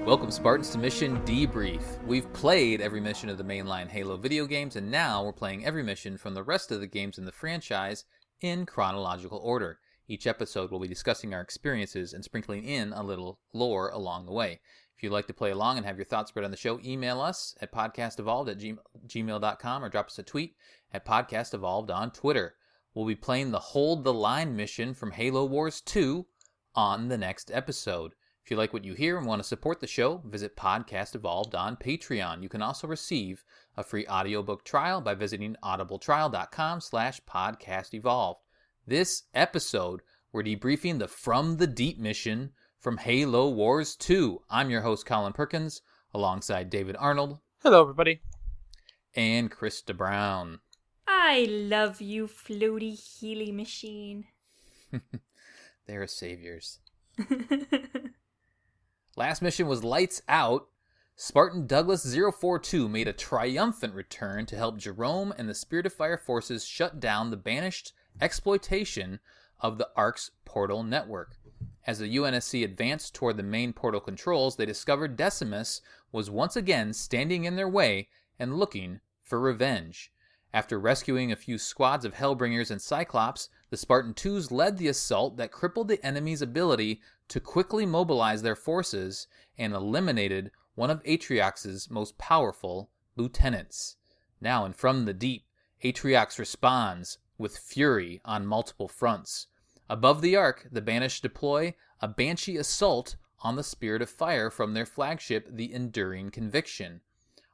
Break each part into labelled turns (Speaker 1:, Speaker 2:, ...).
Speaker 1: Welcome, Spartans, to Mission Debrief. We've played every mission of the mainline Halo video games, and now we're playing every mission from the rest of the games in the franchise in chronological order. Each episode will be discussing our experiences and sprinkling in a little lore along the way. If you'd like to play along and have your thoughts spread on the show, email us at podcastevolved@gmail.com or drop us a tweet at podcastevolved on Twitter. We'll be playing the Hold the Line mission from Halo Wars 2 on the next episode. If you like what you hear and want to support the show, visit Podcast Evolved on Patreon. You can also receive a free audiobook trial by visiting audibletrial.com/podcastevolved. This episode, we're debriefing the From the Deep mission from Halo Wars 2. I'm your host, Colin Perkins, alongside David Arnold.
Speaker 2: Hello, everybody.
Speaker 1: And Krista Brown.
Speaker 3: I love you, floaty Healy machine.
Speaker 1: They're saviors. Last mission was Lights Out. Spartan Douglas 042 made a triumphant return to help Jerome and the Spirit of Fire forces shut down the banished exploitation of the Ark's portal network. As the UNSC advanced toward the main portal controls, they discovered Decimus was once again standing in their way and looking for revenge. After rescuing a few squads of Hellbringers and Cyclops, the Spartan 2s led the assault that crippled the enemy's ability to quickly mobilize their forces and eliminated one of Atriox's most powerful lieutenants. Now, and from the deep, Atriox responds with fury on multiple fronts. Above the Ark, the Banished deploy a Banshee assault on the Spirit of Fire from their flagship, the Enduring Conviction.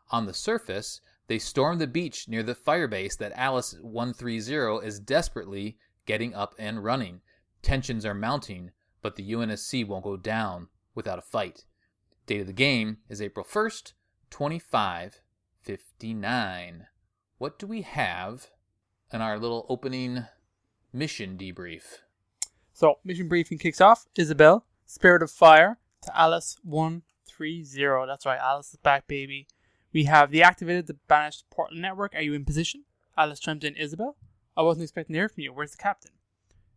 Speaker 1: On the surface, they storm the beach near the firebase that Alice 130 is desperately getting up and running. Tensions are mounting, but the UNSC won't go down without a fight. Date of the game is April 1st, 2559. What do we have in our little opening mission debrief?
Speaker 2: So, mission briefing kicks off. Isabel, Spirit of Fire, to Alice 130. That's right, Alice is back, baby. We have deactivated the banished portal network. Are you in position? Alice chimes in, Isabel? I wasn't expecting to hear from you. Where's the captain?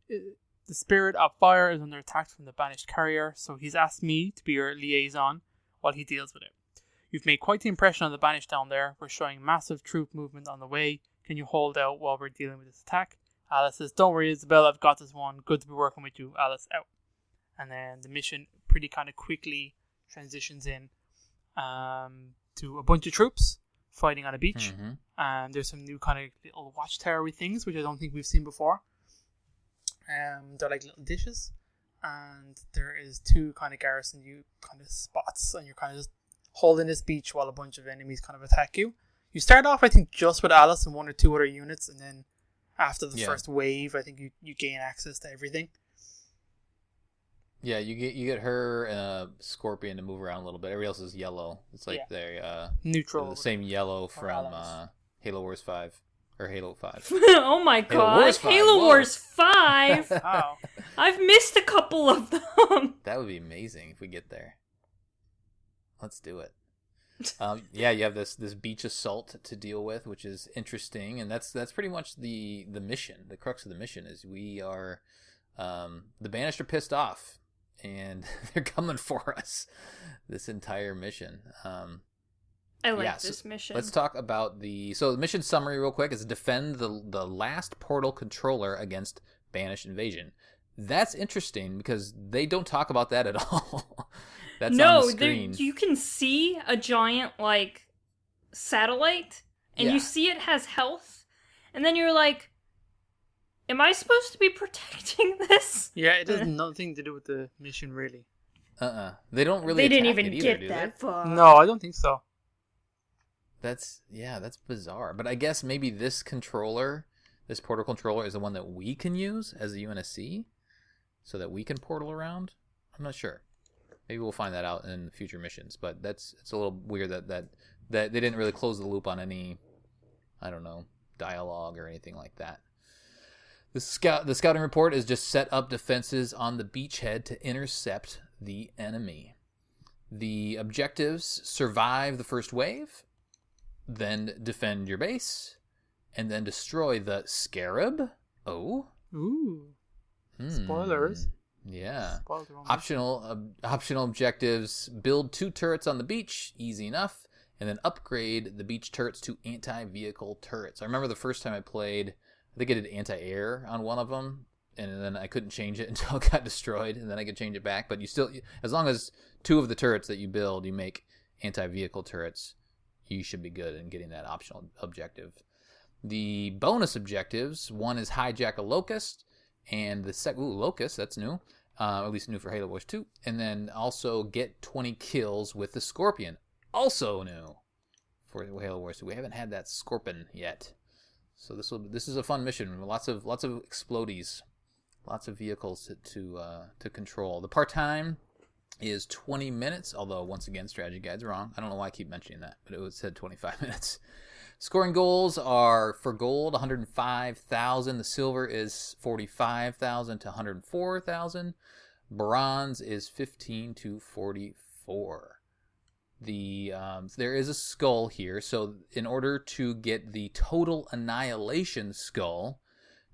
Speaker 2: The Spirit of Fire is under attack from the banished carrier, so he's asked me to be your liaison while he deals with it. You've made quite the impression on the banished down there. We're showing massive troop movement on the way. Can you hold out while we're dealing with this attack? Alice says, don't worry, Isabel, I've got this one. Good to be working with you. Alice out. And then the mission pretty kind of quickly transitions in to a bunch of troops fighting on a beach.
Speaker 1: Mm-hmm.
Speaker 2: And there's some new kind of little watchtower things, which I don't think we've seen before. They're like little dishes, and there is two kind of garrison you kind of spots, and you're kind of just holding this beach while a bunch of enemies kind of attack you. You start off, I think, just with Alice and one or two other units, and then after the first wave, I think you gain access to everything. Yeah,
Speaker 1: you get her Scorpion to move around a little bit. Everybody else is yellow. It's like they're
Speaker 2: neutral.
Speaker 1: The same yellow from Halo Wars 5. Or Halo 5.
Speaker 3: Oh my god. Halo Wars 5?
Speaker 2: Wow.
Speaker 3: I've missed a couple of them.
Speaker 1: That would be amazing if we get there. Let's do it. You have this beach assault to deal with, which is interesting, and that's pretty much the mission. The crux of the mission is we are the Banished are pissed off, and they're coming for us this entire mission.
Speaker 3: I like this mission.
Speaker 1: Let's talk about the mission summary real quick is defend the last portal controller against Banished invasion. That's interesting because they don't talk about that at all. That's on the screen.
Speaker 3: You can see a giant like satellite and you see it has health, and then you're like, am I supposed to be protecting this?
Speaker 2: Yeah, it has nothing to do with the mission really.
Speaker 1: They don't really.
Speaker 3: They didn't
Speaker 1: attack
Speaker 3: even
Speaker 1: it
Speaker 3: get
Speaker 1: either,
Speaker 3: that far.
Speaker 2: No, I don't think so.
Speaker 1: That's bizarre. But I guess maybe this portal controller is the one that we can use as the UNSC, so that we can portal around. I'm not sure. Maybe we'll find that out in future missions. But it's a little weird that they didn't really close the loop on any, I don't know, dialogue or anything like that. The scouting report is just set up defenses on the beachhead to intercept the enemy. The objectives: survive the first wave, then defend your base, and then destroy the Scarab. Oh.
Speaker 2: Ooh. Spoilers.
Speaker 1: Yeah.
Speaker 2: Spoiled their own
Speaker 1: Optional objectives: build 2 turrets on the beach, easy enough, and then upgrade the beach turrets to anti-vehicle turrets. I remember the first time I played, I think I did anti-air on one of them, and then I couldn't change it until it got destroyed, and then I could change it back. But you still, as long as 2 of the turrets that you build, you make anti-vehicle turrets, you should be good in getting that optional objective. The bonus objectives: one is hijack a locust, and the locust, that's new. At least new for Halo Wars 2. And then also get 20 kills with the Scorpion. Also new for Halo Wars 2. We haven't had that Scorpion yet. So this is a fun mission. Lots of explodies. Lots of vehicles to control. The part time is 20 minutes, although once again Strategy Guide's wrong. I don't know why I keep mentioning that, but it said 25 minutes. Scoring goals are, for gold, 105,000. The silver is 45,000 to 104,000. Bronze is 15 to 44. There is a skull here, so in order to get the total annihilation skull,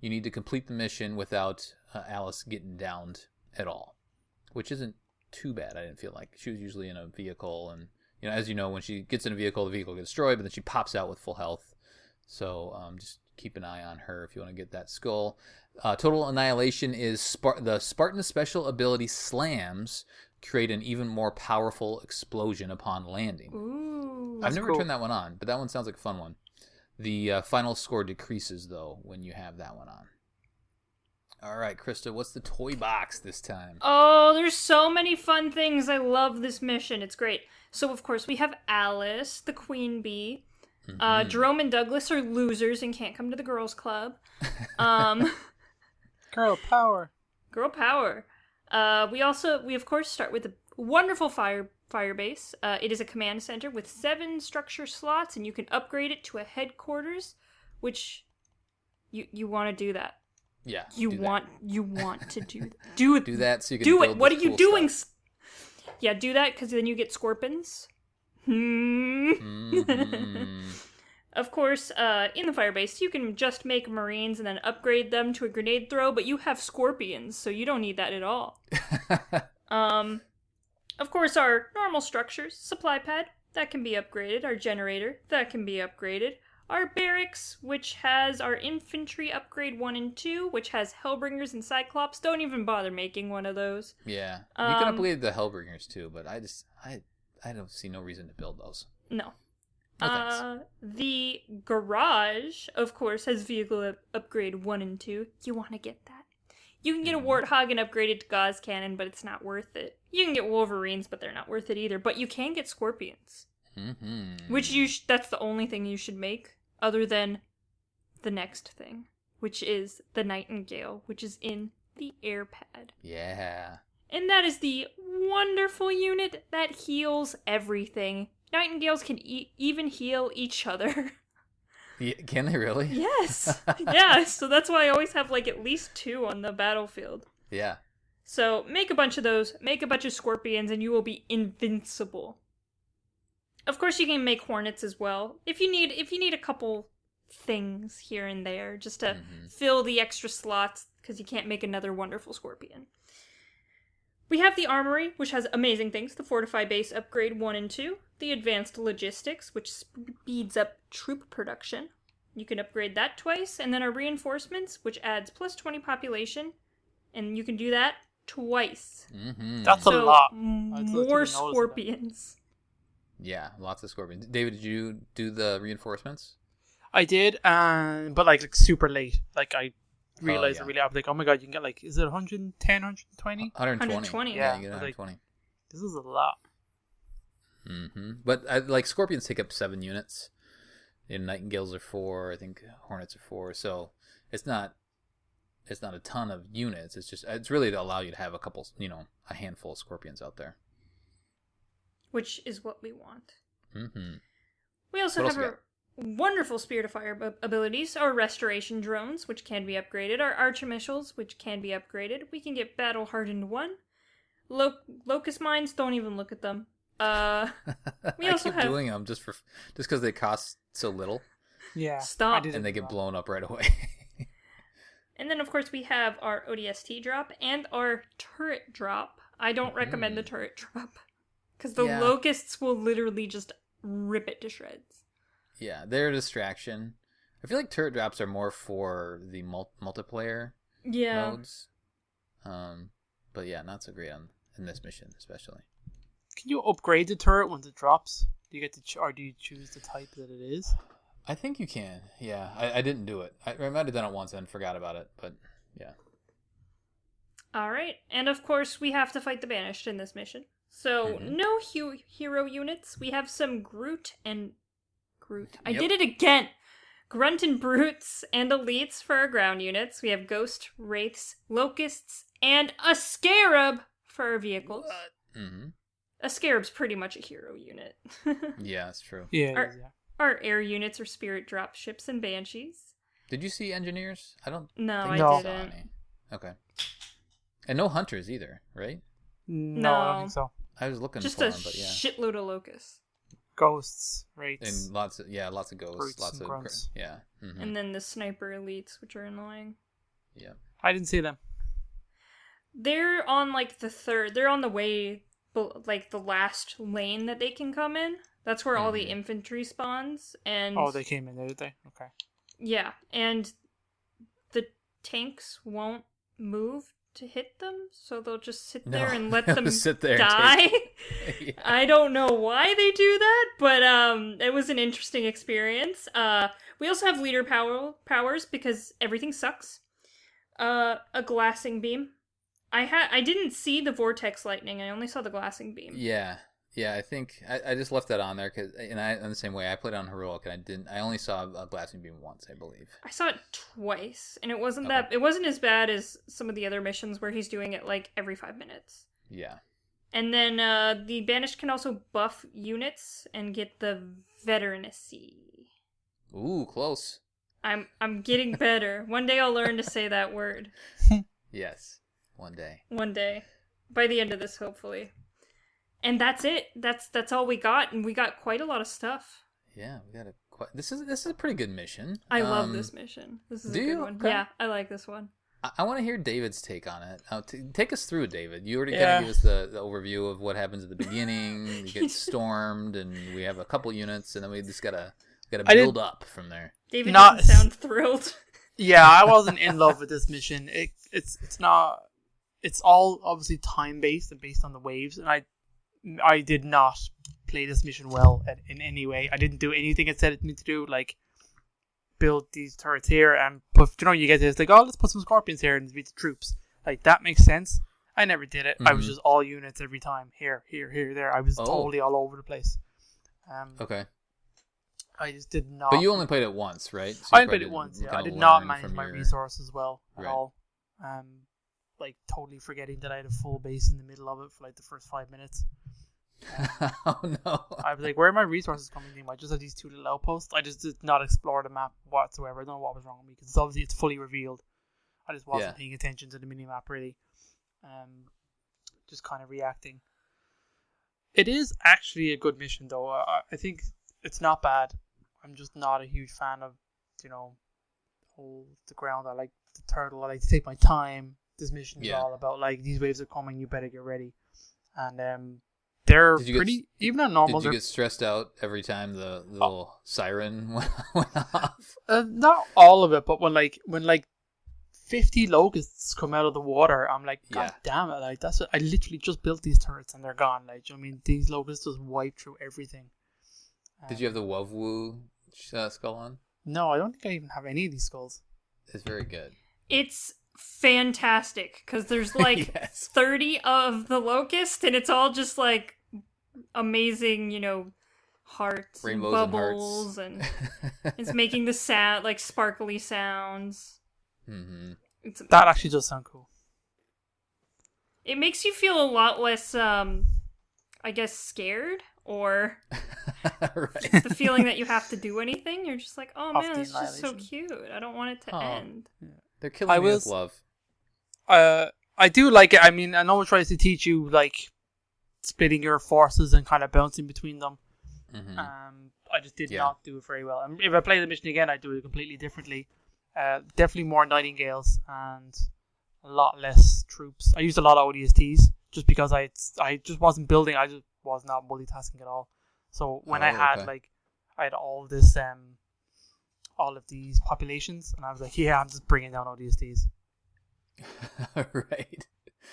Speaker 1: you need to complete the mission without Alice getting downed at all, which isn't too bad. I didn't feel like she was usually in a vehicle, and as you know, when she gets in a vehicle, the vehicle gets destroyed, but then she pops out with full health. So just keep an eye on her if you want to get that skull. Total annihilation is the Spartan special ability slams create an even more powerful explosion upon landing.
Speaker 3: Ooh,
Speaker 1: I've never
Speaker 2: cool.
Speaker 1: turned that one on, but that one sounds like a fun one. The final score decreases, though, when you have that one on. All right, Krista, what's the toy box this time?
Speaker 3: Oh, there's so many fun things. I love this mission. It's great. So, of course, we have Alice, the queen bee.
Speaker 1: Mm-hmm.
Speaker 3: Jerome and Douglas are losers and can't come to the girls' club.
Speaker 2: Girl power.
Speaker 3: Girl power. We of course start with a wonderful fire base. It is a command center with 7 structure slots, and you can upgrade it to a headquarters, which you want to do that.
Speaker 1: Yeah.
Speaker 3: You want to do that. Do it.
Speaker 1: Do that so you can
Speaker 3: do
Speaker 1: build
Speaker 3: it. What are
Speaker 1: this
Speaker 3: you
Speaker 1: cool
Speaker 3: doing?
Speaker 1: stuff.
Speaker 3: Yeah, do that because then you get scorpions.
Speaker 1: Mm-hmm.
Speaker 3: Of course, in the firebase, you can just make marines and then upgrade them to a grenade throw, but you have scorpions, so you don't need that at all. Of course, our normal structures, supply pad, that can be upgraded. Our generator, that can be upgraded. Our barracks, which has our infantry upgrade 1 and 2, which has Hellbringers and Cyclops. Don't even bother making one of those.
Speaker 1: Yeah. You can upgrade the Hellbringers too, but I don't see no reason to build those.
Speaker 3: No.
Speaker 1: No thanks.
Speaker 3: The garage, of course, has vehicle upgrade 1 and 2. You want to get that. You can get a Warthog and upgrade it to Gauss Cannon, but it's not worth it. You can get Wolverines, but they're not worth it either. But you can get Scorpions.
Speaker 1: Mm-hmm.
Speaker 3: Which that's the only thing you should make, other than the next thing, which is the Nightingale, which is in the air pad.
Speaker 1: Yeah.
Speaker 3: And that is the wonderful unit that heals everything. Nightingales can even heal each other.
Speaker 1: Yeah, can they really?
Speaker 3: Yes. Yeah, so that's why I always have at least 2 on the battlefield.
Speaker 1: Yeah.
Speaker 3: So make a bunch of those, make a bunch of scorpions, and you will be invincible. Of course, you can make hornets as well. If you need a couple things here and there, just to fill the extra slots, because you can't make another wonderful scorpion. We have the armory, which has amazing things. The fortify base upgrade 1 and 2. The advanced logistics, which speeds up troop production. You can upgrade that twice. And then our reinforcements, which adds plus 20 population. And you can do that twice.
Speaker 1: Mm-hmm.
Speaker 2: That's a lot.
Speaker 3: More scorpions.
Speaker 1: Yeah, lots of scorpions. David, did you do the reinforcements?
Speaker 2: I did, but like super late. I realized really after, oh my god, you can get is it 110, 120?
Speaker 3: 120.
Speaker 1: Yeah,
Speaker 2: Yeah,
Speaker 1: you get 120.
Speaker 2: This is a lot.
Speaker 1: Mm-hmm. But scorpions take up 7 units. And Nightingales are 4. I think Hornets are 4. So it's not a ton of units. It's really to allow you to have a couple, a handful of scorpions out there.
Speaker 3: Which is what we want.
Speaker 1: Mm-hmm.
Speaker 3: We also have our wonderful Spirit of Fire abilities, our Restoration Drones, which can be upgraded, our Archer Missiles, which can be upgraded. We can get Battle Hardened 1. Locust Mines, don't even look at them. We also have
Speaker 1: doing them just because they cost so little.
Speaker 2: Yeah.
Speaker 3: Stop.
Speaker 1: And they get blown up right away.
Speaker 3: And then, of course, we have our ODST drop and our turret drop. I don't recommend the turret drop, because the locusts will literally just rip it to shreds.
Speaker 1: Yeah, they're a distraction. I feel like turret drops are more for the multiplayer modes. But yeah, not so great in this mission, especially.
Speaker 2: Can you upgrade the turret once it drops? Do you get to, or do you choose the type that it is?
Speaker 1: I think you can. Yeah, I didn't do it. I might have done it once and forgot about it, but yeah.
Speaker 3: All right, and of course we have to fight the Banished in this mission. So no hero units. We have some Groot. I did it again. Grunt and Brutes and Elites for our ground units. We have Ghost, Wraiths, Locusts, and a Scarab for our vehicles. A Scarab's pretty much a hero unit.
Speaker 1: Yeah, that's true.
Speaker 2: Yeah,
Speaker 3: Our air units are Spirit Drop Ships and Banshees.
Speaker 1: Did you see Engineers? I
Speaker 3: didn't.
Speaker 1: Okay. And no Hunters either, right?
Speaker 2: No, I don't think so.
Speaker 1: I was looking
Speaker 3: just
Speaker 1: for
Speaker 3: a
Speaker 1: them, but yeah.
Speaker 3: shitload of Locusts.
Speaker 2: Ghosts, Wraiths.
Speaker 1: And lots of ghosts,
Speaker 2: Brutes
Speaker 1: lots
Speaker 2: and
Speaker 1: of
Speaker 2: grunts.
Speaker 1: yeah. Mm-hmm.
Speaker 3: And then the Sniper Elites, which are annoying.
Speaker 1: Yeah.
Speaker 2: I didn't see them.
Speaker 3: They're on like they're on the way, like the last lane that they can come in. That's where all the infantry spawns. And
Speaker 2: they came in, did they? Okay.
Speaker 3: Yeah, and the tanks won't move to hit them, so they'll just sit there and let them
Speaker 1: sit there
Speaker 3: die.
Speaker 1: Yeah.
Speaker 3: I don't know why they do that, but it was an interesting experience. We also have leader powers because everything sucks. A glassing beam. I didn't see the vortex lightning. I only saw the glassing beam.
Speaker 1: Yeah, I think I just left that on there because, in the same way I played on heroic and I only saw a glassing beam once, I believe.
Speaker 3: I saw it twice, and it wasn't as bad as some of the other missions where he's doing it like every 5 minutes.
Speaker 1: Yeah.
Speaker 3: And then the Banished can also buff units and get the veterancy.
Speaker 1: Ooh, close.
Speaker 3: I'm getting better. One day I'll learn to say that word.
Speaker 1: Yes, one day.
Speaker 3: One day, by the end of this, hopefully. And that's it. That's all we got, and we got quite a lot of stuff.
Speaker 1: Yeah, we got this is a pretty good mission.
Speaker 3: I love this mission. This is a good one. Okay. Yeah, I like this one.
Speaker 1: I want to hear David's take on it. Take us through it, David. You already kind of gave us the overview of what happens at the beginning. You get stormed, and we have a couple units, and then we just gotta build up from there.
Speaker 3: David doesn't sound thrilled.
Speaker 2: Yeah, I wasn't in love with this mission. It's not. It's all obviously time based and based on the waves, and I did not play this mission well in any way. I didn't do anything it said me to do, like build these turrets here and put. You get this like, oh, let's put some scorpions here and beat the troops. Like that makes sense. I never did it. I was just all units every time. Here, there. I was totally all over the place.
Speaker 1: Okay.
Speaker 2: I just did not.
Speaker 1: But you only played it once, right? So
Speaker 2: I played it once. Yeah, I did not manage my resources well at all. Like totally forgetting that I had a full base in the middle of it for like the first 5 minutes.
Speaker 1: Oh no!
Speaker 2: I was like, where are my resources coming from? I just had these two little outposts. I just did not explore the map whatsoever. I don't know what was wrong with me because obviously it's fully revealed. I just wasn't paying attention to the mini map really. Just kind of reacting. It is actually a good mission though. I think it's not bad. I'm just not a huge fan of, hold the ground. I like the turtle. I like to take my time. This mission is all about like these waves are coming. You better get ready. And they're pretty even on normal.
Speaker 1: Did you get stressed out every time the little siren went off?
Speaker 2: Not all of it, but when 50 locusts come out of the water, I'm like, God damn it! Like I literally just built these turrets and they're gone. Like these locusts just wiped through everything.
Speaker 1: Did you have the Wovwu skull on?
Speaker 2: No, I don't think I even have any of these skulls.
Speaker 1: It's very good.
Speaker 3: It's fantastic because there's like 30 of the locust and it's all just like amazing, hearts,
Speaker 1: rainbows
Speaker 3: and bubbles and it's making the sound like sparkly sounds.
Speaker 1: Mm-hmm.
Speaker 2: That actually does sound cool.
Speaker 3: It makes you feel a lot less I guess scared or
Speaker 1: right.
Speaker 3: the feeling that you have to do anything. You're just like, oh man, it's just so cute. I don't want it to end.
Speaker 1: Yeah. They're killing me with love.
Speaker 2: I do like it. I mean, I know it tries to teach you like splitting your forces and kind of bouncing between them.
Speaker 1: Mm-hmm.
Speaker 2: I just did not do it very well. And if I play the mission again, I'd do it completely differently. Definitely more Nightingales and a lot less troops. I used a lot of ODSTs just because I just wasn't building. I just was not multitasking at all. So when I had all of this all of these populations, and I was like, yeah, I'm just bringing down ODSTs.
Speaker 1: Right.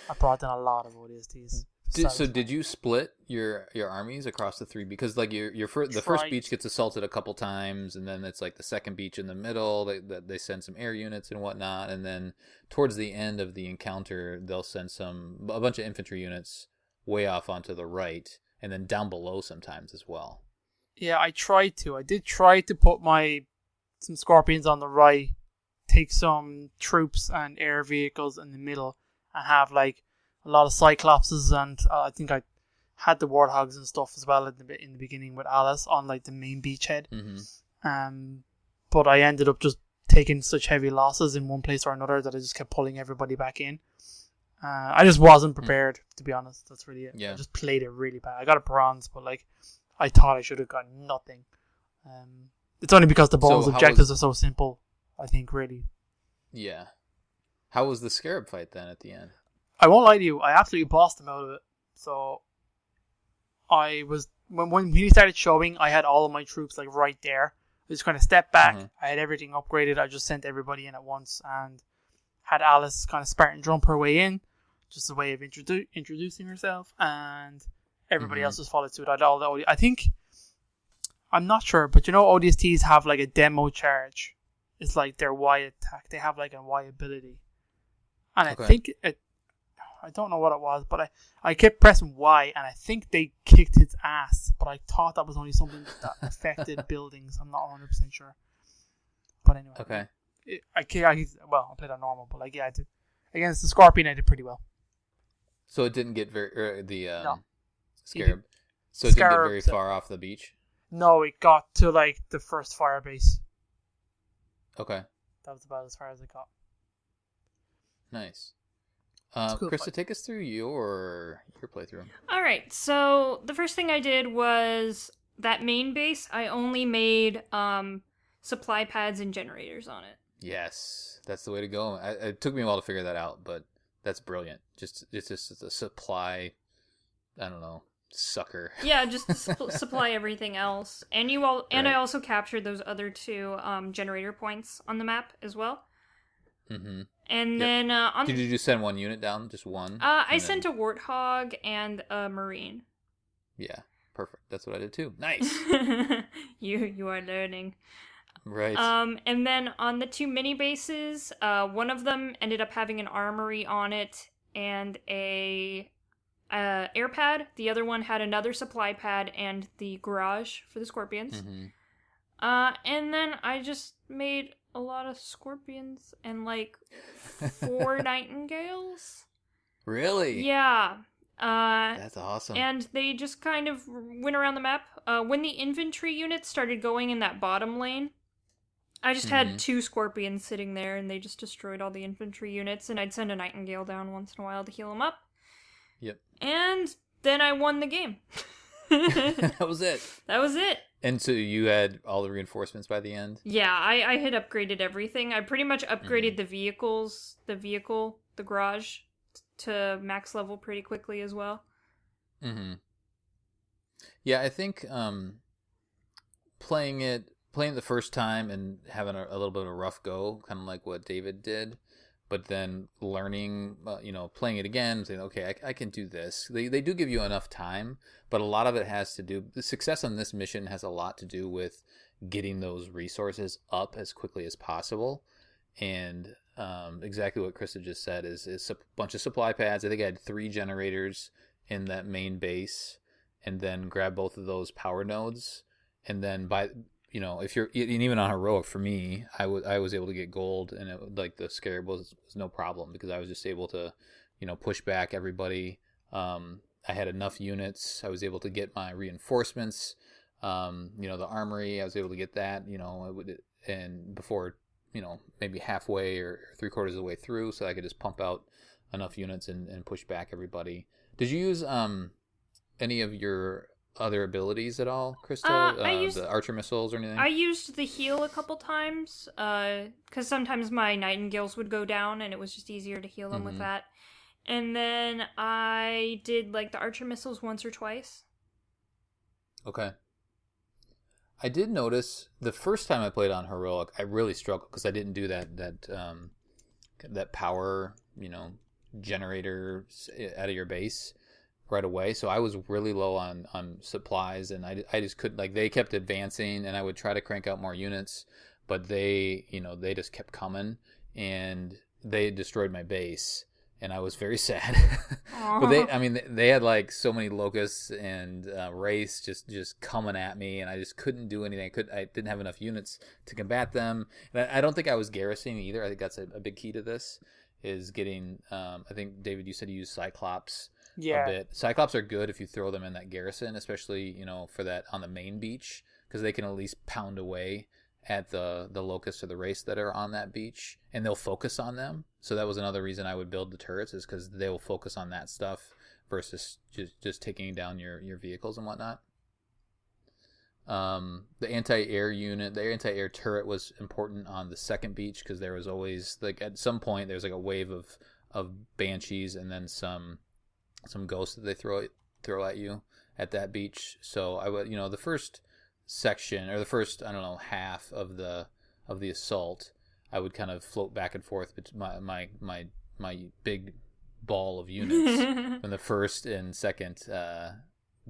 Speaker 2: I brought in a lot of ODSTs.
Speaker 1: So did you split your armies across the three? Because like the first beach gets assaulted a couple times, and then it's like the second beach in the middle. They send some air units and whatnot, and then towards the end of the encounter, they'll send a bunch of infantry units way off onto the right, and then down below sometimes as well.
Speaker 2: Yeah, I did try to put some Scorpions on the right, take some troops and air vehicles in the middle, and have like a lot of Cyclopses, and I think I had the Warthogs and stuff as well in the beginning with Alice on like the main beachhead.
Speaker 1: Mm-hmm.
Speaker 2: But I ended up just taking such heavy losses in one place or another that I just kept pulling everybody back in. I just wasn't prepared, to be honest. That's really it. Yeah. I just played it really bad. I got a bronze, but like I thought I should have got nothing. It's only because the bonus objectives are so simple, I think, really. Yeah.
Speaker 1: How was the Scarab fight then at the end?
Speaker 2: I won't lie to you, I absolutely bossed him out of it. So I was when he started showing, I had all of my troops like right there. I just kind of stepped back. Mm-hmm. I had everything upgraded. I just sent everybody in at once and had Alice kind of Spartan jump her way in, just a way of introducing herself, and everybody else just followed suit. I had all the I think, I'm not sure, but you know ODSTs have like a demo charge. It's like their Y attack. They have like a Y ability, and I think I don't know what it was, but I kept pressing Y, and I think they kicked its ass. But I thought that was only something that affected buildings. I'm not 100% sure. But anyway. Okay. I played on normal, but like, yeah, I did. Against the Scorpion, I did pretty well.
Speaker 1: So it didn't get no. Scarab. So it didn't get very far off the beach?
Speaker 2: No, it got to like the first fire base.
Speaker 1: Okay.
Speaker 2: That was about as far as it got.
Speaker 1: Nice. Cool Krista, take us through your playthrough.
Speaker 3: All right. So the first thing I did was that main base. I only made supply pads and generators on it.
Speaker 1: Yes, that's the way to go. It took me a while to figure that out, but that's brilliant. It's just a supply. I don't know, sucker.
Speaker 3: Yeah, just supply everything else, and I also captured those other two generator points on the map as well.
Speaker 1: Mm-hmm.
Speaker 3: And then
Speaker 1: did you just send one unit down? Just one?
Speaker 3: I sent a Warthog and a Marine.
Speaker 1: Yeah, perfect. That's what I did too. Nice.
Speaker 3: You are learning.
Speaker 1: Right.
Speaker 3: And then on the two mini bases, one of them ended up having an armory on it and a air pad. The other one had another supply pad and the garage for the Scorpions.
Speaker 1: Mm-hmm.
Speaker 3: And then I just made a lot of Scorpions and like 4 Nightingales.
Speaker 1: Really?
Speaker 3: Yeah.
Speaker 1: That's awesome.
Speaker 3: And they just kind of went around the map. When the infantry units started going in that bottom lane, I just had 2 Scorpions sitting there, and they just destroyed all the infantry units, and I'd send a Nightingale down once in a while to heal them up.
Speaker 1: Yep.
Speaker 3: And then I won the game.
Speaker 1: That was it.
Speaker 3: That was it.
Speaker 1: And so you had all the reinforcements by the end?
Speaker 3: Yeah, I had upgraded everything. I pretty much upgraded the the garage, to max level pretty quickly as well.
Speaker 1: Mm-hmm. Yeah, I think playing it the first time and having a little bit of a rough go, kind of like what David did, but then learning, playing it again, saying, okay, I can do this. They do give you enough time, but a lot of it has to do, the success on this mission has a lot to do with getting those resources up as quickly as possible. And exactly what Krista just said is a bunch of supply pads. I think I had 3 generators in that main base, and then grab both of those power nodes, and then if you're, and even on heroic for me, I was able to get gold, and like the Scarab was no problem because I was just able to, push back everybody. I had enough units. I was able to get my reinforcements. The armory, I was able to get that. And before, maybe halfway or 3/4 of the way through, so I could just pump out enough units and push back everybody. Did you use any of your other abilities at all, Krista? The archer missiles or anything?
Speaker 3: I used the heal a couple times, because sometimes my nightingales would go down, and it was just easier to heal them with that. And then I did like the archer missiles once or twice.
Speaker 1: Okay. I did notice the first time I played on heroic, I really struggled because I didn't do that power, generator out of your base right away. So I was really low on supplies, and I just couldn't, like, they kept advancing, and I would try to crank out more units, but they just kept coming, and they destroyed my base. And I was very sad. But they had like so many locusts and race just coming at me, and I just couldn't do anything. I didn't have enough units to combat them. And I don't think I was garrisoning either. I think that's a big key to this, is getting. I think David, you said you use Cyclops a bit. Cyclops are good if you throw them in that garrison, especially for that on the main beach, because they can at least pound away at the locusts or the race that are on that beach, and they'll focus on them. So that was another reason I would build the turrets, is because they will focus on that stuff versus just taking down your vehicles and whatnot. The anti-air unit, the anti-air turret was important on the second beach, because there was always, like, at some point there's like a wave of banshees and then some ghosts that they throw at you at that beach. So I would, the first section, or the first, I don't know, half of the assault, I would kind of float back and forth between my big ball of units from the first and second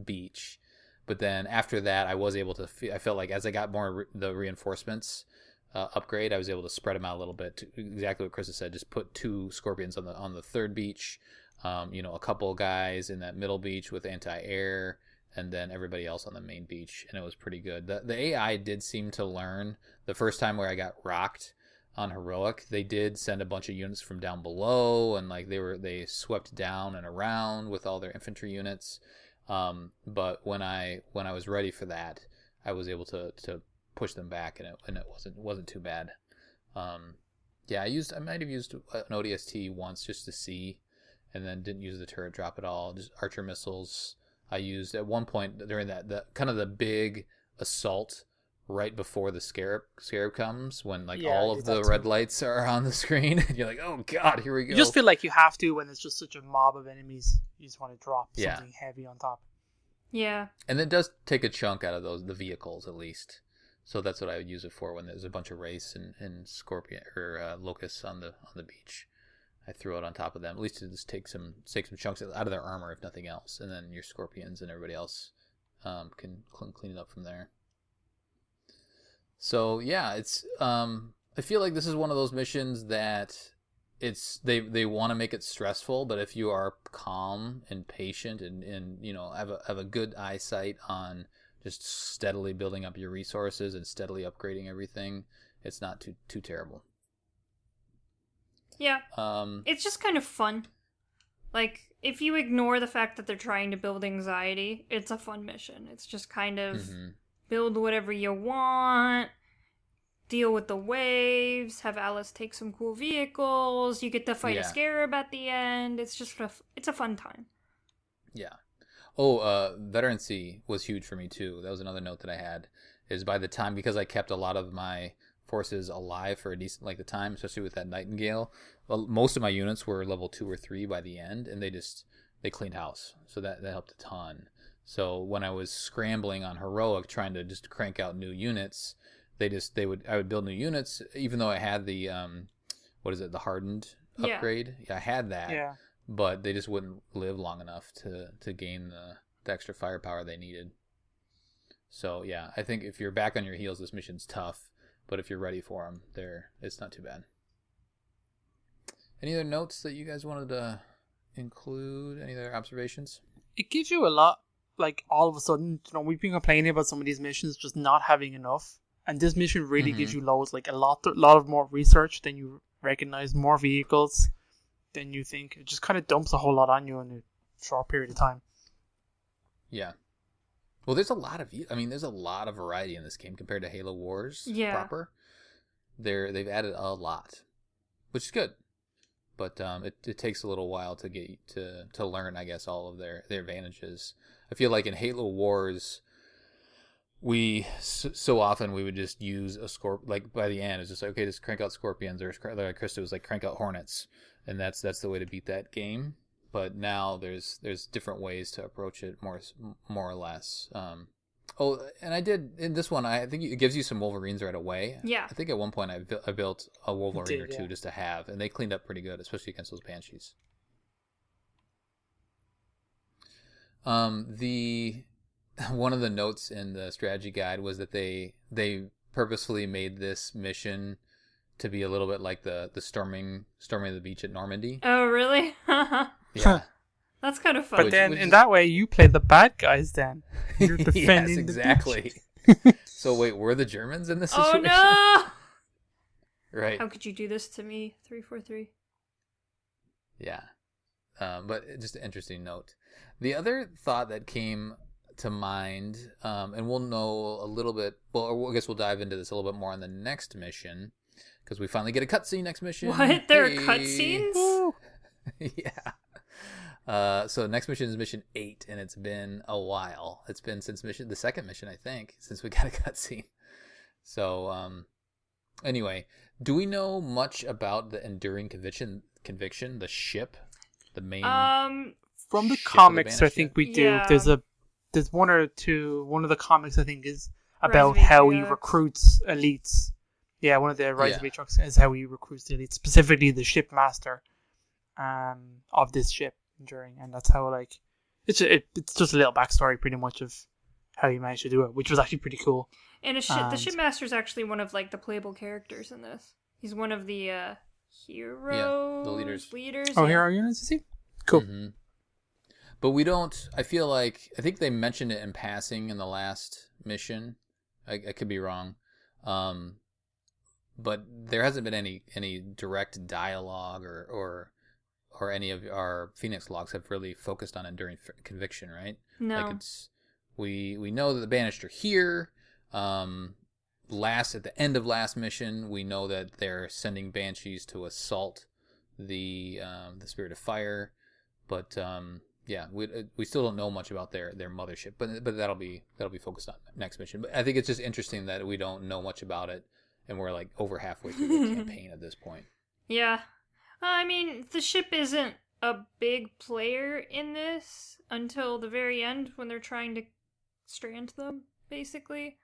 Speaker 1: beach. But then after that, I was able to I felt like as I got more the reinforcements upgrade, I was able to spread them out a little bit to exactly what Chris has said. Just put 2 scorpions on the third beach, a couple guys in that middle beach with anti-air, and then everybody else on the main beach, and it was pretty good. The AI did seem to learn the first time where I got rocked on heroic. They did send a bunch of units from down below, and like they swept down and around with all their infantry units. But when I was ready for that, I was able to push them back, and it wasn't too bad. I might have used an ODST once just to see, and then didn't use the turret drop at all. Just archer missiles. I used at one point during the kind of the big assault right before the scarab comes, when all of the red lights are on the screen, and you're like, oh god, here we go.
Speaker 2: You just feel like you have to when it's just such a mob of enemies. You just want to drop something heavy on top.
Speaker 3: Yeah.
Speaker 1: And it does take a chunk out of the vehicles at least. So that's what I would use it for when there's a bunch of race and scorpion or locusts on the beach. I threw it on top of them. At least to just take some chunks out of their armor, if nothing else, and then your scorpions and everybody else can clean it up from there. So yeah, it's I feel like this is one of those missions that they want to make it stressful, but if you are calm and patient and have a good eyesight on just steadily building up your resources and steadily upgrading everything, it's not too terrible.
Speaker 3: Yeah. It's just kind of fun. Like, if you ignore the fact that they're trying to build anxiety, it's a fun mission. It's just kind of build whatever you want, deal with the waves, have Alice take some cool vehicles, you get to fight a scarab at the end. It's just it's a fun time. Yeah.
Speaker 1: Oh, veterancy was huge for me too. That was another note that I had, is by the time, because I kept a lot of my forces alive for a decent length of time, especially with that Nightingale. Well, most of my units were level 2 or 3 by the end, and they cleaned house, so that helped a ton. So when I was scrambling on heroic, trying to just crank out new units, I would build new units, even though I had the the hardened upgrade. Yeah, I had that. Yeah. But they just wouldn't live long enough to gain the extra firepower they needed. So yeah, I think if you're back on your heels, this mission's tough. But if you're ready for them, it's not too bad. Any other notes that you guys wanted to include? Any other observations?
Speaker 2: It gives you a lot, like, all of a sudden, we've been complaining about some of these missions just not having enough. And this mission really gives you loads, like a lot of more research than you recognize, more vehicles than you think. It just kind of dumps a whole lot on you in a short period of time.
Speaker 1: Yeah. Well, there's a lot of variety in this game compared to Halo Wars proper. They've added a lot, which is good, but it takes a little while to get to learn, I guess, all of their advantages. I feel like in Halo Wars, we so often we would just use a like by the end it's just like, okay, just crank out scorpions, or like Krista was like, crank out hornets, and that's the way to beat that game. But now there's different ways to approach it, more or less. And I did in this one, I think it gives you some Wolverines right away.
Speaker 3: Yeah,
Speaker 1: I think at one point I built a Wolverine or two
Speaker 2: yeah.
Speaker 1: just to have, and they cleaned up pretty good, especially against those banshees. The one of the notes in the strategy guide was that they purposefully made this mission to be a little bit like the storming of the beach at Normandy.
Speaker 3: Oh, really?
Speaker 1: Yeah.
Speaker 3: That's kind of fun.
Speaker 2: But then, in that way, you play the bad guys then. You're defending
Speaker 1: yes, exactly. So wait, we're the Germans in this situation?
Speaker 3: Oh, no!
Speaker 1: Right.
Speaker 3: How could you do this to me, 343?
Speaker 1: Yeah. But just an interesting note. The other thought that came to mind, and we'll know a little bit, well, I guess we'll dive into this a little bit more on the next mission, because we finally get a cutscene next mission.
Speaker 3: What? There are cutscenes?
Speaker 1: Yeah. So next mission is mission 8, and it's been a while. It's been since the second mission, I think, since we got a cutscene. So, anyway, do we know much about the Enduring Conviction, the ship, the main?
Speaker 2: From the
Speaker 1: ship
Speaker 2: comics,
Speaker 1: of
Speaker 2: I think we do.
Speaker 3: Yeah.
Speaker 2: There's one or two. One of the comics, I think, is about how he
Speaker 3: Reservoir
Speaker 2: recruits elites. Yeah, one of the Rise of Aatrox is how he recruits the elites, specifically the shipmaster of this ship Enduring, and that's how it's just a little backstory, pretty much, of how he managed to do it, which was actually pretty cool.
Speaker 3: And the shipmaster is actually one of the playable characters in this. He's one of the heroes,
Speaker 1: the leaders.
Speaker 2: Oh, hero units, is he? Cool.
Speaker 1: Mm-hmm. But we don't. I think they mentioned it in passing in the last mission. I could be wrong, but there hasn't been any direct dialogue or any of our Phoenix logs have really focused on Enduring Conviction, right?
Speaker 3: No.
Speaker 1: We know that the Banished are here. At the end of last mission, we know that they're sending Banshees to assault the Spirit of Fire, but yeah, we still don't know much about their mothership, but that'll be focused on next mission. But I think it's just interesting that we don't know much about it, and we're over halfway through the campaign at this point.
Speaker 3: Yeah. I mean, the ship isn't a big player in this until the very end when they're trying to strand them, basically.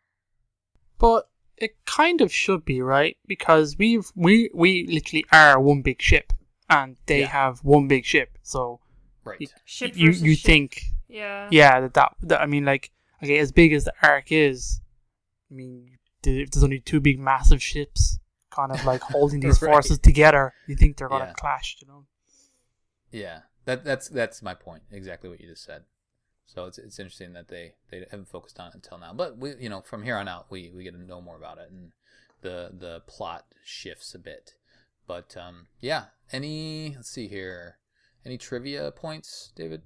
Speaker 2: But it kind of should be, right? Because we literally are one big ship, and they have one big ship, so
Speaker 1: right.
Speaker 3: Ship
Speaker 2: you
Speaker 3: versus ship.
Speaker 2: think that I mean, okay, as big as the Ark is, I mean, there's only two big massive ships kind of holding these
Speaker 1: Right.
Speaker 2: forces together. You think they're gonna clash,
Speaker 1: Yeah, that's my point. Exactly what you just said. So it's interesting that they haven't focused on it until now. But we from here on out we get to know more about it, and the plot shifts a bit. But yeah, let's see here. Any trivia points, David?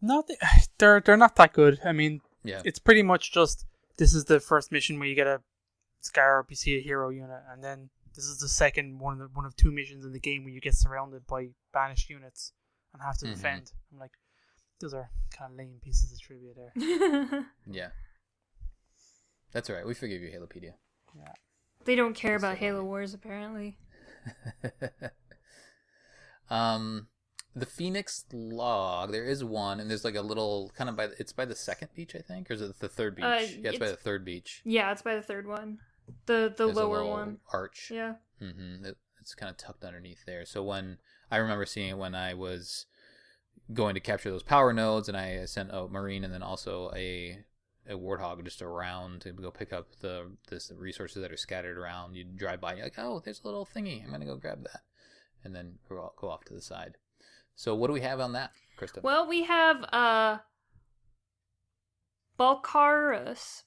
Speaker 2: No, they're not that good. I mean,
Speaker 1: Yeah.
Speaker 2: it's pretty much just this is the first mission where you get a Scarab, you see a hero unit, and then this is the second one of two missions in the game where you get surrounded by banished units and have to defend. I'm like, those are kind of lame pieces of trivia there.
Speaker 1: Yeah. That's all right. We forgive you, Halopedia.
Speaker 2: Yeah.
Speaker 3: They don't care about Halo Wars, apparently.
Speaker 1: The Phoenix log, there is one, and there's a little kind of it's by the second beach, I think, or is it the third beach? Yeah, it's by the third beach.
Speaker 3: Yeah, it's by the third one. The
Speaker 1: There's
Speaker 3: lower
Speaker 1: a little
Speaker 3: one.
Speaker 1: arch.
Speaker 3: Yeah.
Speaker 1: It's kind of tucked underneath there. So when I remember seeing it when I was going to capture those power nodes, and I sent a Marine and then also a Warthog just around to go pick up the resources that are scattered around. You drive by and you're like, oh, there's a little thingy. I'm going to go grab that. And then go off to the side. So what do we have on that, Krista?
Speaker 3: Well, we have Balcarus,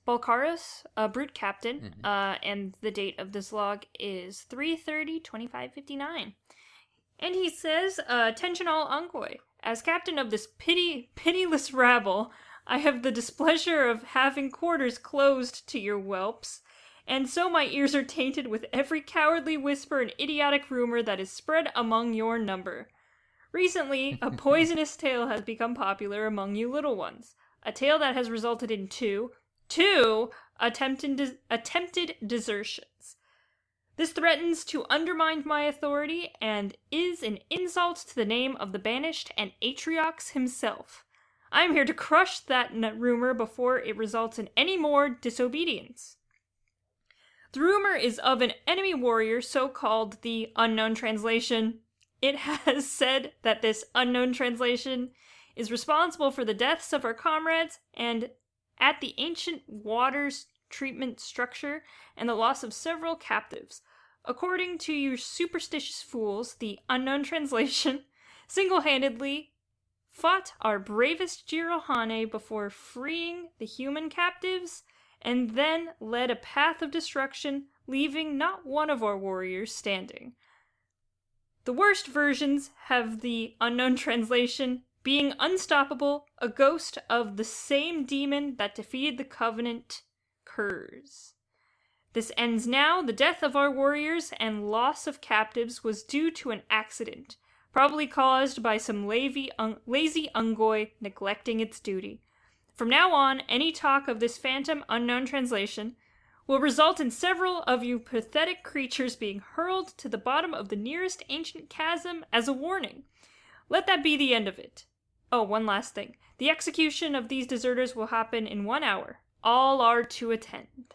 Speaker 3: a brute captain, and the date of this log is 3/30/2559. And he says, attention all Envoy, as captain of this pitiless rabble, I have the displeasure of having quarters closed to your whelps, and so my ears are tainted with every cowardly whisper and idiotic rumor that is spread among your number. Recently, a poisonous tale has become popular among you little ones. a tale that has resulted in two attempted desertions. This threatens to undermine my authority and is an insult to the name of the banished and Atriox himself. I am here to crush that rumor before it results in any more disobedience. The rumor is of an enemy warrior, so-called the Unknown Translation. It has said that this Unknown Translation is responsible for the deaths of our comrades and at the ancient waters treatment structure and the loss of several captives. According to you superstitious fools, the Unknown Translation single-handedly fought our bravest Jirohane before freeing the human captives, and then led a path of destruction, leaving not one of our warriors standing. The worst versions have the Unknown Translation being unstoppable, a ghost of the same demon that defeated the Covenant Curs. This ends now. The death of our warriors and loss of captives was due to an accident, probably caused by some lazy Ungoy neglecting its duty. From now on, any talk of this phantom Unknown Translation will result in several of you pathetic creatures being hurled to the bottom of the nearest ancient chasm as a warning. Let that be the end of it. Oh, one last thing. The execution of these deserters will happen in 1 hour. All are to attend.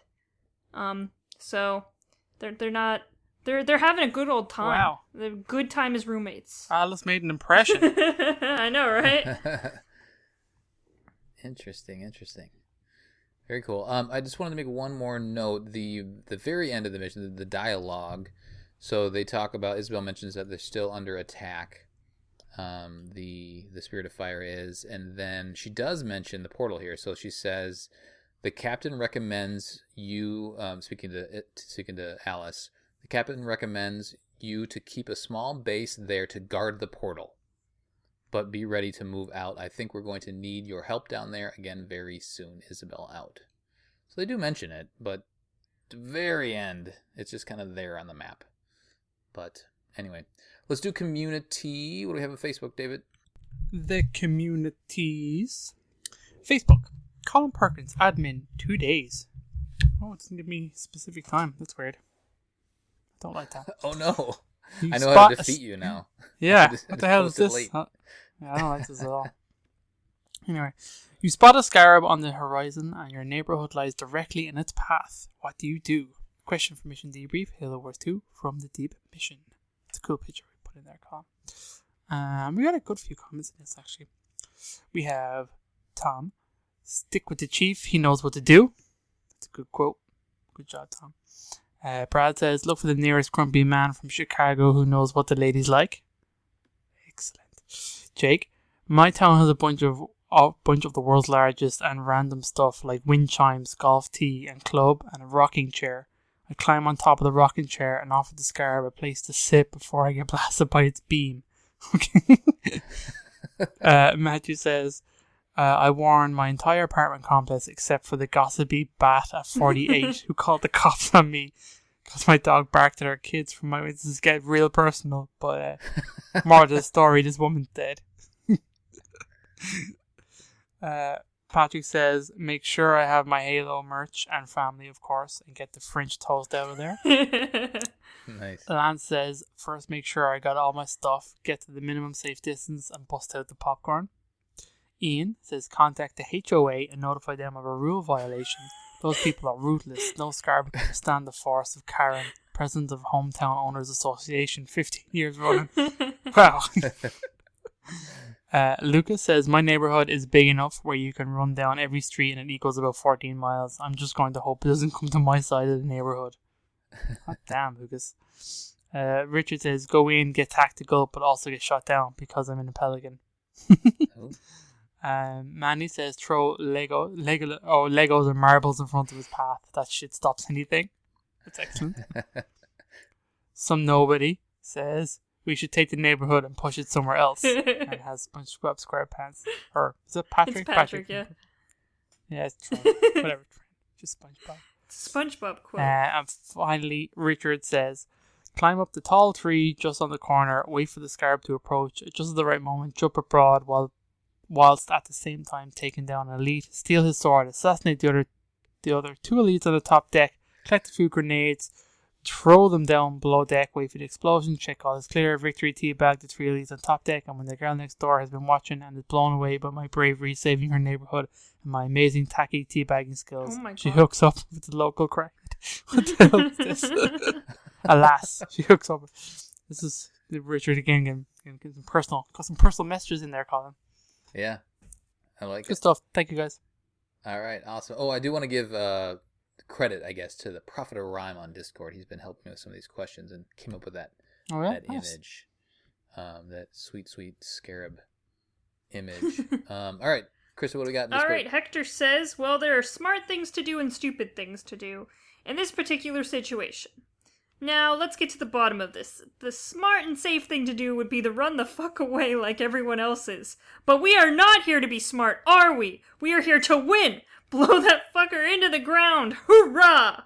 Speaker 3: So they're having a good old time.
Speaker 2: Wow.
Speaker 3: The good time as roommates.
Speaker 2: Alice made an impression.
Speaker 3: I know, right?
Speaker 1: Interesting. Very cool. I just wanted to make one more note. The very end of the mission, the dialogue. So they talk about, Isabel mentions that they're still under attack. The Spirit of Fire is, and then she does mention the portal here. So she says, the captain recommends you, speaking to Alice, the captain recommends you to keep a small base there to guard the portal, but be ready to move out. I think we're going to need your help down there again very soon. Isabel out. So they do mention it, but at the very end, it's just kind of there on the map. But anyway, let's do community. What do we have on Facebook, David?
Speaker 2: The communities. Facebook. Colin Perkins, admin, 2 days. Oh, it doesn't give me specific time. That's weird. I don't like that.
Speaker 1: Oh no.
Speaker 2: You
Speaker 1: I know how to defeat you now.
Speaker 2: Yeah. What the hell is this? Yeah, I don't like this at all. Anyway. You spot a scarab on the horizon and your neighborhood lies directly in its path. What do you do? Question for Mission Debrief. Halo Wars 2 from the Deep Mission. It's a cool picture we put in there, Colin. We got a good few comments in this, actually. We have Tom. Stick with the chief. He knows what to do. That's a good quote. Good job, Tom. Brad says, look for the nearest grumpy man from Chicago who knows what the ladies like. Excellent. Jake. My town has a bunch of the world's largest and random stuff like wind chimes, golf tee and club, and a rocking chair. I climb on top of the rocking chair and offer the scarab a place to sit before I get blasted by its beam. Okay. Matthew says, I warned my entire apartment complex except for the gossipy bat at 48 who called the cops on me because my dog barked at our kids. From my witnesses get real personal, but more to the story, this woman's dead. Patrick says, make sure I have my Halo merch and family, of course, and get the French toast out of there.
Speaker 1: Nice.
Speaker 2: Lance says, first make sure I got all my stuff, get to the minimum safe distance, and bust out the popcorn. Ian says, contact the HOA and notify them of a rule violation. Those people are ruthless. No scarab can stand the force of Karen, president of Hometown Owners Association, 15 years running. Wow. Lucas says, my neighborhood is big enough where you can run down every street and it equals about 14 miles. I'm just going to hope it doesn't come to my side of the neighborhood. God damn, Lucas. Richard says, go in, get tactical, but also get shot down because I'm in a Pelican. Manny says, throw Legos and marbles in front of his path. That shit stops anything. That's excellent. Some nobody says, we should take the neighborhood and push it somewhere else. And it has SpongeBob SquarePants. Or is it Patrick?
Speaker 3: It's Patrick, yeah.
Speaker 2: Yeah, it's Trent. Whatever, Trent. Just SpongeBob.
Speaker 3: It's a SpongeBob quote.
Speaker 2: And finally, Richard says, climb up the tall tree just on the corner, wait for the scarab to approach. Just at the right moment, jump abroad while whilst at the same time taking down an elite, steal his sword, assassinate the other two elites on the top deck, collect the food grenades, throw them down below deck, wait for the explosion, check all is clear, victory, teabag the three elites on top deck, and when the girl next door has been watching and is blown away by my bravery saving her neighborhood and my amazing tacky teabagging skills, she hooks up with the local crackhead. What the hell is this? Alas, she hooks up. This is Richard again getting some personal messages in there, Colin.
Speaker 1: Yeah, I like it.
Speaker 2: Good stuff. Thank you, guys.
Speaker 1: All right, awesome. Oh, I do want to give credit, I guess, to the Prophet of Rhyme on Discord. He's been helping me with some of these questions and came up with that nice image, that sweet scarab image. All right, Krista, what do we got in Discord?
Speaker 3: All right, Hector says, well, there are smart things to do and stupid things to do in this particular situation. Now, let's get to the bottom of this. The smart and safe thing to do would be to run the fuck away like everyone else is. But we are not here to be smart, are we? We are here to win! Blow that fucker into the ground! Hoorah!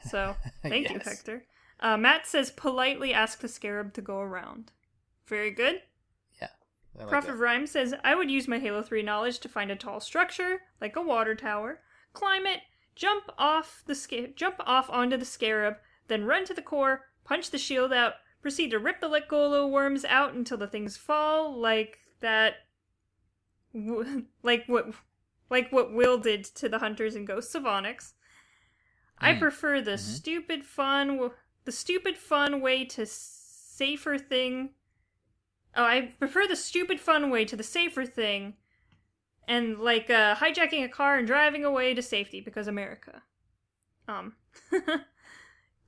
Speaker 3: So, thank you, Hector. Matt says, politely ask the scarab to go around. Very good.
Speaker 1: Yeah. Like
Speaker 3: Prophet of Rhyme says, I would use my Halo 3 knowledge to find a tall structure, like a water tower, climb it, jump off onto the scarab, then run to the core, punch the shield out, proceed to rip the Legolo worms out until the things fall, like what Will did to the hunters and ghosts of Onyx. I prefer the stupid fun way to safer thing. Oh, I prefer the stupid fun way to the safer thing, and hijacking a car and driving away to safety because America.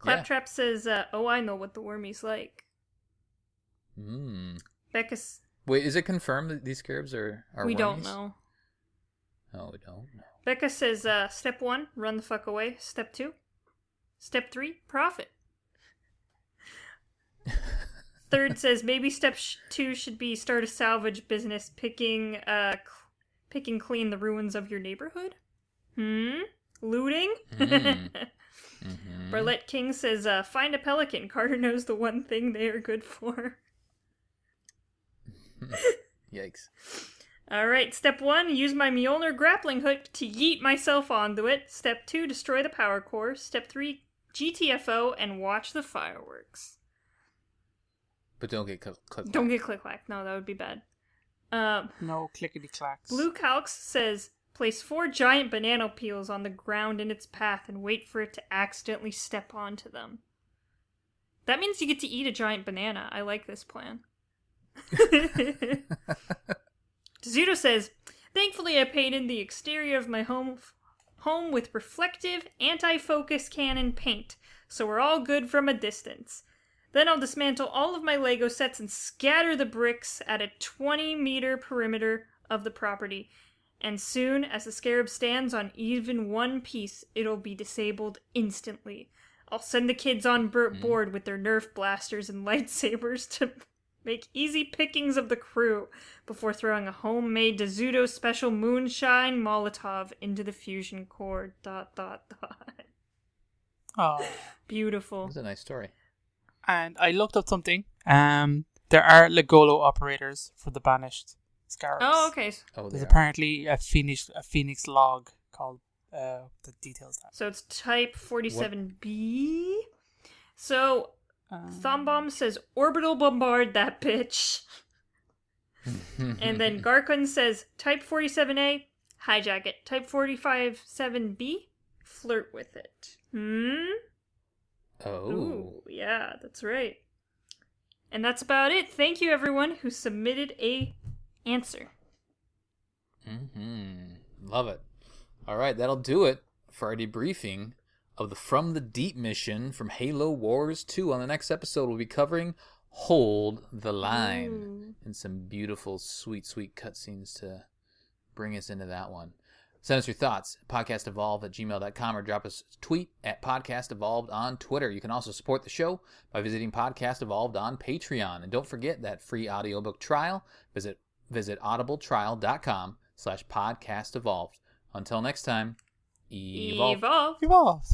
Speaker 3: Claptrap says, oh, I know what the wormie's like. Becca's...
Speaker 1: Wait, is it confirmed that these scarabs are
Speaker 3: We
Speaker 1: wormies?
Speaker 3: don't know.
Speaker 1: Oh, we don't know.
Speaker 3: Becca says, step 1, run the fuck away. Step 2. Step 3, profit. Third says, maybe step 2 should be start a salvage business, picking clean the ruins of your neighborhood. Looting? Barlette King says, find a pelican. Carter knows the one thing they are good for.
Speaker 1: Yikes.
Speaker 3: Alright, step 1, use my Mjolnir grappling hook to yeet myself onto it. Step 2, destroy the power core. Step 3, GTFO and watch the fireworks.
Speaker 1: But don't get click-clack.
Speaker 3: Don't get click-clack. No, that would be bad.
Speaker 2: No clickety-clacks.
Speaker 3: Blue Calx says, place 4 giant banana peels on the ground in its path and wait for it to accidentally step onto them. That means you get to eat a giant banana. I like this plan. Zudo says, thankfully I painted the exterior of my home with reflective, anti-focus cannon paint, so we're all good from a distance. Then I'll dismantle all of my Lego sets and scatter the bricks at a 20-meter perimeter of the property. And soon, as the scarab stands on even one piece, it'll be disabled instantly. I'll send the kids on board with their Nerf blasters and lightsabers to make easy pickings of the crew before throwing a homemade Dezudo special moonshine Molotov into the fusion core. ...
Speaker 2: Oh,
Speaker 3: beautiful.
Speaker 1: That's a nice story.
Speaker 2: And I looked up something. There are Legolo operators for the banished scarabs.
Speaker 3: Oh, okay.
Speaker 2: There's apparently a Phoenix log called that details that.
Speaker 3: So it's type 47B. What? So Thombbomb says orbital bombard that bitch. And then Garkun says type 47A, hijack it. Type 457B, flirt with it.
Speaker 1: Oh.
Speaker 3: Ooh, yeah, that's right. And that's about it. Thank you, everyone who submitted a answer.
Speaker 1: Love it. All right, that'll do it for our debriefing of the From the Deep mission from Halo Wars 2. On the next episode, we'll be covering Hold the Line and some beautiful, sweet cutscenes to bring us into that one. Send us your thoughts at podcastevolve@gmail.com or drop us a tweet at podcastevolved on Twitter. You can also support the show by visiting Podcast Evolved on Patreon. And don't forget that free audiobook trial. Visit audibletrial.com/podcastevolved. Until next time, evolve.
Speaker 2: Evolve.